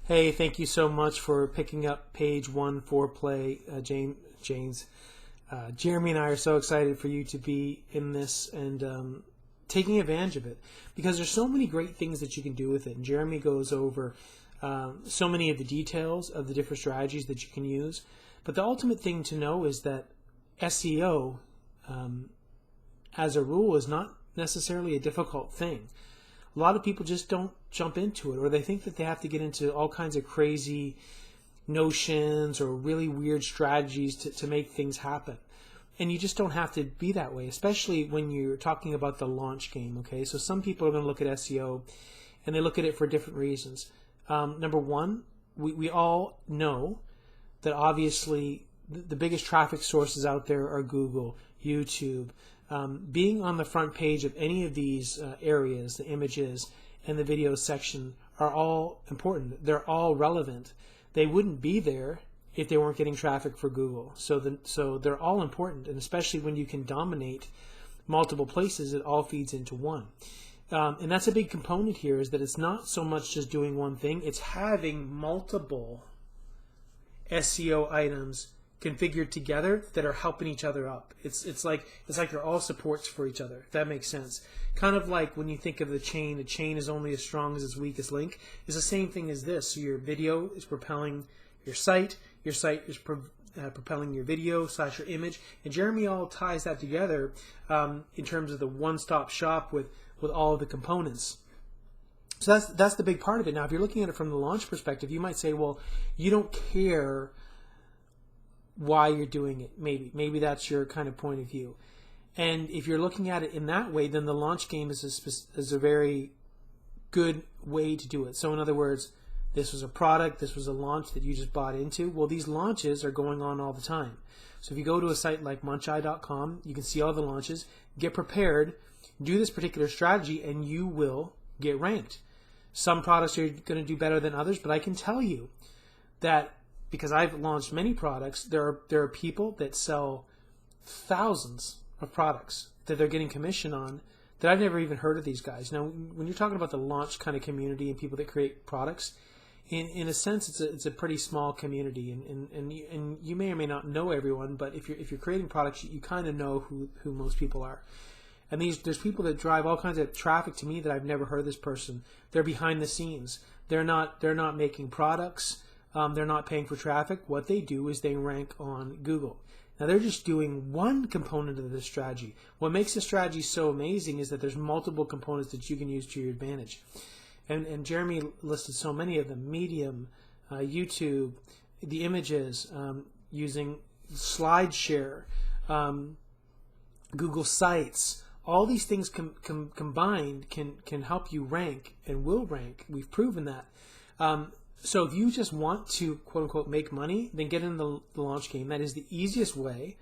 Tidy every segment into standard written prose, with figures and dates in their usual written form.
Hey, thank you so much for picking up page one for play, James. Jeremy and I are so excited for you to be in this and taking advantage of it because there's so many great things that you can do with it. And Jeremy goes over so many of the details of the different strategies that you can use. But the ultimate thing to know is that SEO, as a rule, is not necessarily a difficult thing. A lot of people just don't jump into it, or they think that they have to get into all kinds of crazy notions or really weird strategies to make things happen. And you just don't have to be that way, especially when you're talking about the launch game, okay? So some people are going to look at SEO, and they look at it for different reasons. Number one, we all know that obviously the biggest traffic sources out there are Google, YouTube. Being on the front page of any of these areas, the images and the video section, are all important. They're all relevant. They wouldn't be there if they weren't getting traffic for Google. So they're all important, and especially when you can dominate multiple places, it all feeds into one. And that's a big component here, is that it's not so much just doing one thing, it's having multiple SEO items configured together that are helping each other up. It's like they're all supports for each other, if that makes sense. Kind of like when you think of the chain is only as strong as its weakest link. It's the same thing as this. So your video is propelling your site is propelling your video / your image, and Jeremy all ties that together in terms of the one-stop shop with all of the components. So that's the big part of it. Now, if you're looking at it from the launch perspective, you might say, well, you don't care why you're doing it. Maybe that's your kind of point of view. And if you're looking at it in that way, then the launch game is a very good way to do it. So in other words, this was a product, this was a launch that you just bought into. Well, these launches are going on all the time. So if you go to a site like muncheye.com, you can see all the launches, get prepared, do this particular strategy, and you will get ranked. Some products are going to do better than others, but I can tell you that because I've launched many products, there are people that sell thousands of products that they're getting commission on that I've never even heard of these guys. Now, when you're talking about the launch kind of community and people that create products, in a sense, it's a pretty small community, and you may or may not know everyone, but if you're creating products, you kind of know who most people are. And there's people that drive all kinds of traffic to me that I've never heard of this person. They're behind the scenes. They're not making products. They're not paying for traffic. What they do is they rank on Google. Now, they're just doing one component of this strategy. What makes this strategy so amazing is that there's multiple components that you can use to your advantage. And Jeremy listed so many of them: Medium, YouTube, the images, using SlideShare, Google Sites. All these things combined can help you rank and will rank. We've proven that. So if you just want to, quote-unquote, make money, then get in the launch game. That is the easiest way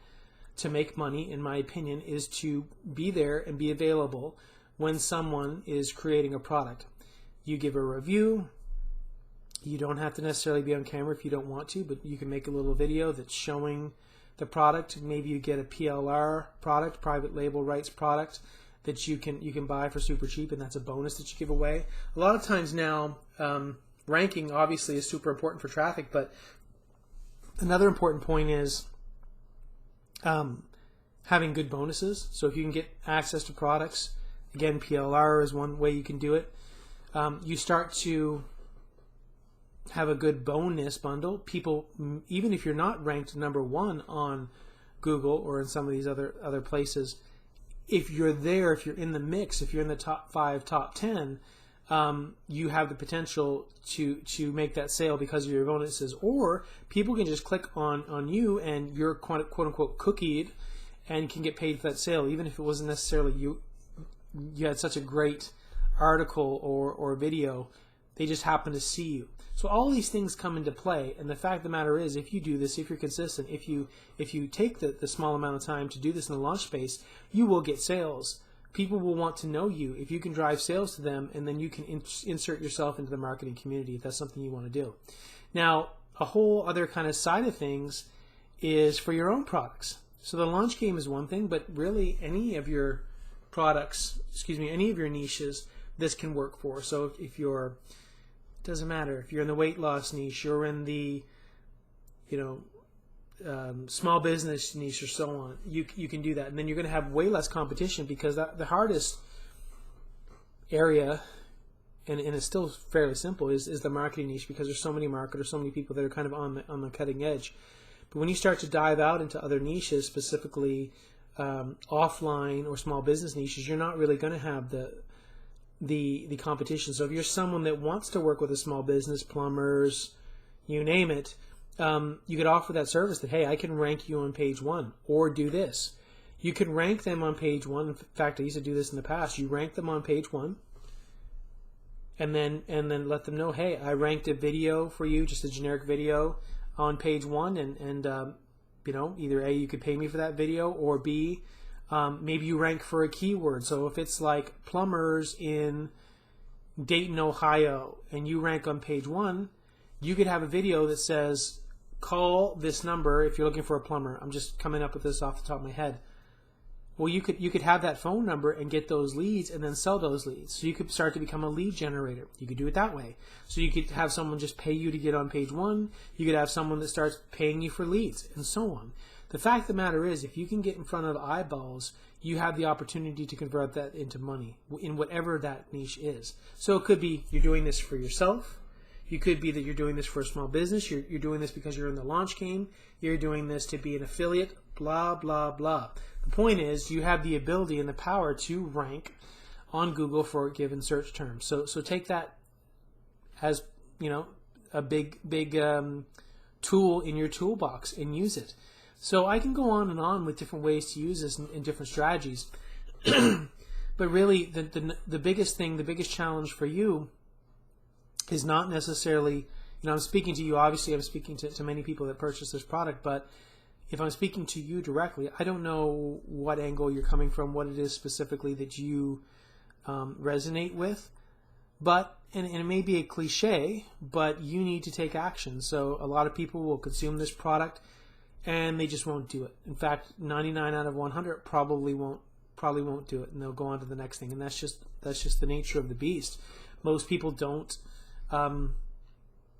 to make money, in my opinion, is to be there and be available when someone is creating a product. You give a review. You don't have to necessarily be on camera if you don't want to, but you can make a little video that's showing the product. Maybe you get a PLR product, private label rights product, that you can buy for super cheap, and that's a bonus that you give away. A lot of times now, ranking obviously is super important for traffic, but another important point is having good bonuses. So if you can get access to products, again, PLR is one way you can do it. You start to have a good bonus bundle. People, even if you're not ranked number one on Google or in some of these other places, if you're there, if you're in the mix, if you're in the top 5, top 10, you have the potential to make that sale because of your bonuses. Or people can just click on you, and you're quote unquote cookied and can get paid for that sale, even if it wasn't necessarily you had such a great article or video. They just happen to see you. So all these things come into play, and the fact of the matter is, if you do this, if you're consistent, if you take the small amount of time to do this in the launch space, you will get sales. People will want to know you if you can drive sales to them, and then you can insert yourself into the marketing community if that's something you want to do. Now, a whole other kind of side of things is for your own products. So the launch game is one thing, but really any of your products, any of your niches, this can work for. So if you're Doesn't matter if you're in the weight loss niche, you're in the, small business niche or so on. You can do that, and then you're going to have way less competition, because the hardest area, and it's still fairly simple, is the marketing niche, because there's so many marketers, so many people that are kind of on the cutting edge. But when you start to dive out into other niches, specifically offline or small business niches, you're not really going to have the competition. So if you're someone that wants to work with a small business, plumbers, you name it, you could offer that service that, hey, I can rank you on page 1, or do this. You could rank them on page 1. In fact, I used to do this in the past. You rank them on page 1, and then let them know, hey, I ranked a video for you, just a generic video, on page 1, and either A, you could pay me for that video, or B, maybe you rank for a keyword. So if it's like plumbers in Dayton, Ohio, and you rank on page 1, you could have a video that says, call this number if you're looking for a plumber. I'm just coming up with this off the top of my head. Well, you could have that phone number and get those leads, and then sell those leads. So you could start to become a lead generator. You could do it that way. So you could have someone just pay you to get on page 1. You could have someone that starts paying you for leads, and so on. The fact of the matter is, if you can get in front of eyeballs, you have the opportunity to convert that into money in whatever that niche is. So it could be you're doing this for yourself. You could be that you're doing this for a small business. You're doing this because you're in the launch game. You're doing this to be an affiliate, blah, blah, blah. The point is, you have the ability and the power to rank on Google for a given search term. So take that as, a big tool in your toolbox and use it. So I can go on and on with different ways to use this in different strategies. But really, the biggest thing, the biggest challenge for you is not necessarily, I'm speaking to you, obviously I'm speaking to many people that purchase this product, but if I'm speaking to you directly, I don't know what angle you're coming from, what it is specifically that you resonate with, but, and it may be a cliche, but you need to take action. So a lot of people will consume this product and they just won't do it. In fact, 99 out of 100 probably won't do it, and they'll go on to the next thing. And that's just the nature of the beast. Most people don't,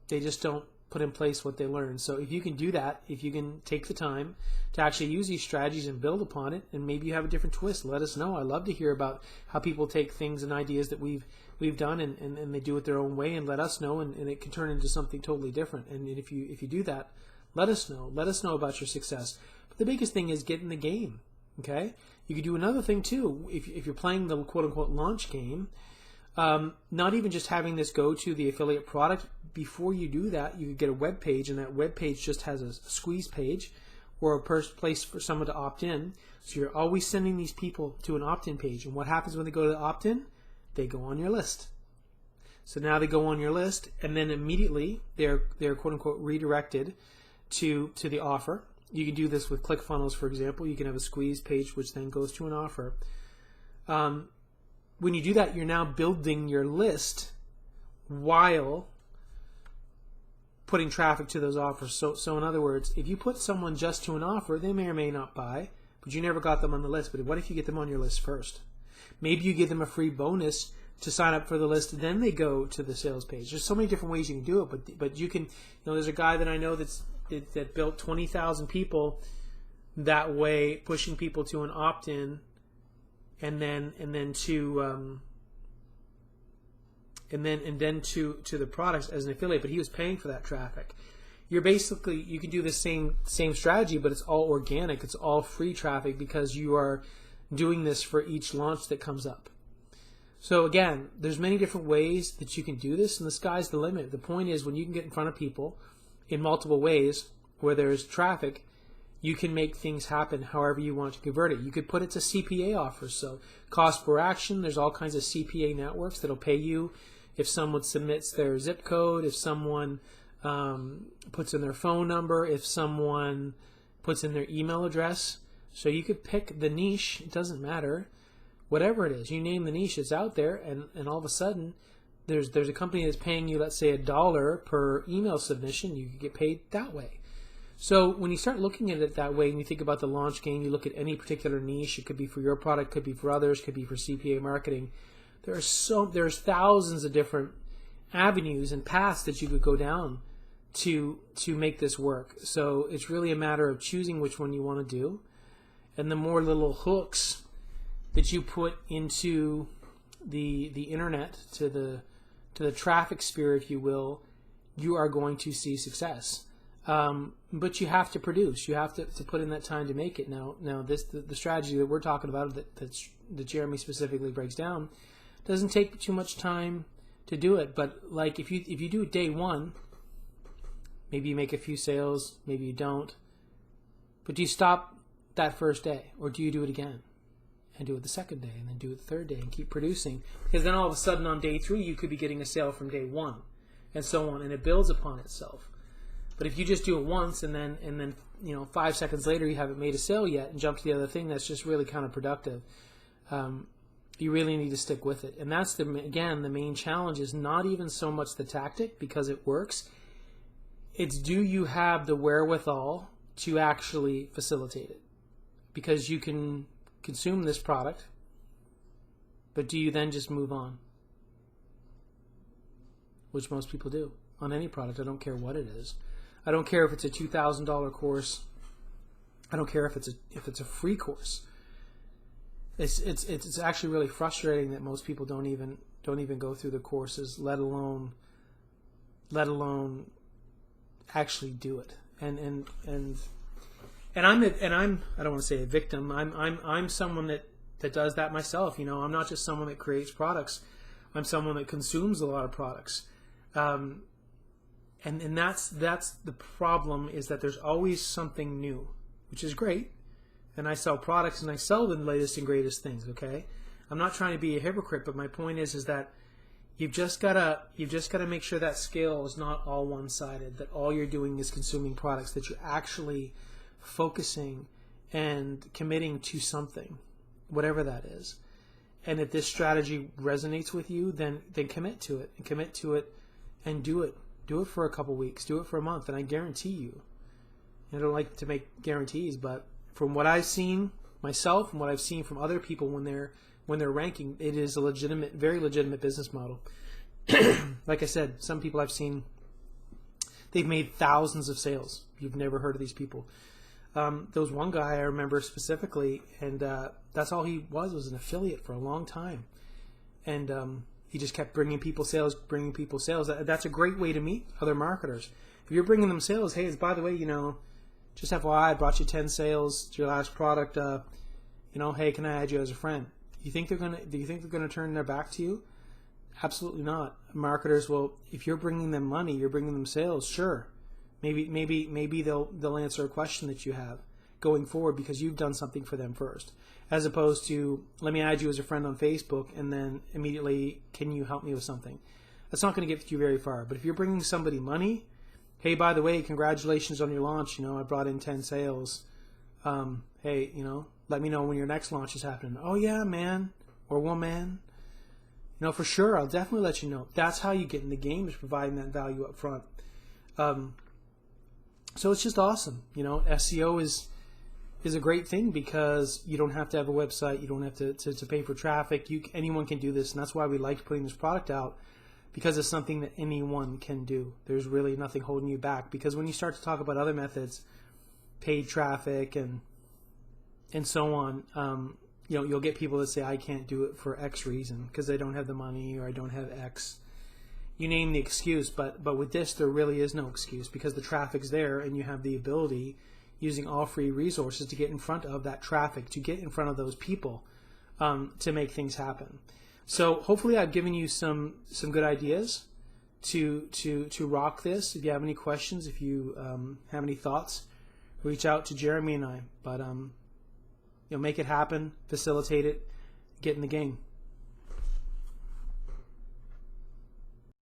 they just don't put in place what they learn. So if you can do that, if you can take the time to actually use these strategies and build upon it, and maybe you have a different twist, let us know. I love to hear about how people take things and ideas that we've done and they do it their own way, and let us know, and it can turn into something totally different. And if you do that, let us know. Let us know about your success. But the biggest thing is get in the game. Okay? You could do another thing too. If you're playing the quote-unquote launch game, not even just having this go to the affiliate product. Before you do that, you could get a web page, and that web page just has a squeeze page or a place for someone to opt in. So you're always sending these people to an opt-in page. And what happens when they go to the opt-in? They go on your list. So now they go on your list, and then immediately they're quote-unquote redirected to the offer. You can do this with ClickFunnels, for example. You can have a squeeze page which then goes to an offer. When you do that, you're now building your list while putting traffic to those offers. So in other words, if you put someone just to an offer, they may or may not buy, but you never got them on the list. But what if you get them on your list first? Maybe you give them a free bonus to sign up for the list, then they go to the sales page. There's so many different ways you can do it, but you can, there's a guy that I know that built 20,000 people that way, pushing people to an opt-in, and then to the products as an affiliate, but he was paying for that traffic. You can do the same strategy, but it's all organic. It's all free traffic because you are doing this for each launch that comes up. So again, there's many different ways that you can do this, and the sky's the limit. The point is, when you can get in front of people in multiple ways where there's traffic, you can make things happen however you want to convert it. You could put it to CPA offers. So cost per action, there's all kinds of CPA networks that'll pay you if someone submits their zip code, if someone puts in their phone number, if someone puts in their email address. So you could pick the niche, it doesn't matter. Whatever it is, you name the niche, it's out there, and all of a sudden there's a company that's paying you, let's say, $1 per email submission. You could get paid that way. So when you start looking at it that way, and you think about the launch game, you look at any particular niche. It could be for your product, could be for others, could be for CPA marketing. There's thousands of different avenues and paths that you could go down to make this work. So it's really a matter of choosing which one you want to do, and the more little hooks that you put into the internet, to the traffic sphere, if you will, you are going to see success. But you have to produce. You have to put in that time to make it. Now the strategy that we're talking about, that Jeremy specifically breaks down, doesn't take too much time to do it. But like if you do it day one, maybe you make a few sales, maybe you don't. But do you stop that first day, or do you do it again and do it the second day, and then do it the third day, and keep producing? Because then all of a sudden on day 3 you could be getting a sale from day 1, and so on, and it builds upon itself. But if you just do it once and then 5 seconds later you haven't made a sale yet and jump to the other thing, that's just really counterproductive. You really need to stick with it. And that's the main challenge is not even so much the tactic, because it works. It's, do you have the wherewithal to actually facilitate it? Because you can consume this product, but do you then just move on? Which most people do on any product. I don't care what it is. I don't care if it's a $2,000 course. I don't care if it's a free course. It's actually really frustrating that most people don't even go through the courses, let alone actually do it. And I'm I don't want to say a victim. I'm someone that does that myself. I'm not just someone that creates products. I'm someone that consumes a lot of products. And that's the problem, is that there's always something new, which is great. And I sell products and I sell the latest and greatest things, okay? I'm not trying to be a hypocrite, but my point is that you've just gotta make sure that scale is not all one-sided, that all you're doing is consuming products, that you're actually focusing and committing to something, whatever that is. And if this strategy resonates with you, then commit to it, and do it. Do it for a couple weeks. Do it for a month, and I guarantee you. I don't like to make guarantees, but from what I've seen myself and what I've seen from other people when they're ranking, it is a very legitimate business model. Like I said, some people I've seen, they've made thousands of sales. You've never heard of these people. There was one guy I remember specifically, and that's all he was an affiliate for a long time. And he just kept bringing people sales. That's a great way to meet other marketers. If you're bringing them sales, hey, by the way, just FYI, I brought you 10 sales to your last product. Hey, can I add you as a friend? Do you think they're gonna turn their back to you? Absolutely not. Marketers will. If you're bringing them money, you're bringing them sales. Sure, maybe they'll answer a question that you have going forward because you've done something for them first, as opposed to, let me add you as a friend on Facebook and then immediately, can you help me with something? That's not going to get you very far. But if you're bringing somebody money, hey, by the way, congratulations on your launch. I brought in 10 sales. Hey, let me know when your next launch is happening. Oh yeah, man or woman. For sure, I'll definitely let you know. That's how you get in the game, is providing that value up front. So it's just awesome. SEO is a great thing, because you don't have to have a website. You don't have to pay for traffic. Anyone can do this, and that's why we like putting this product out, because it's something that anyone can do. There's really nothing holding you back, because when you start to talk about other methods, paid traffic and so on, you'll get people that say, I can't do it for X reason, because they don't have the money, or I don't have X. You name the excuse, but with this, there really is no excuse, because the traffic's there, and you have the ability, using all free resources, to get in front of that traffic, to get in front of those people, to make things happen. So hopefully I've given you some good ideas to rock this. If you have any questions, if you have any thoughts, reach out to Jeremy and I. But make it happen, facilitate it, get in the game.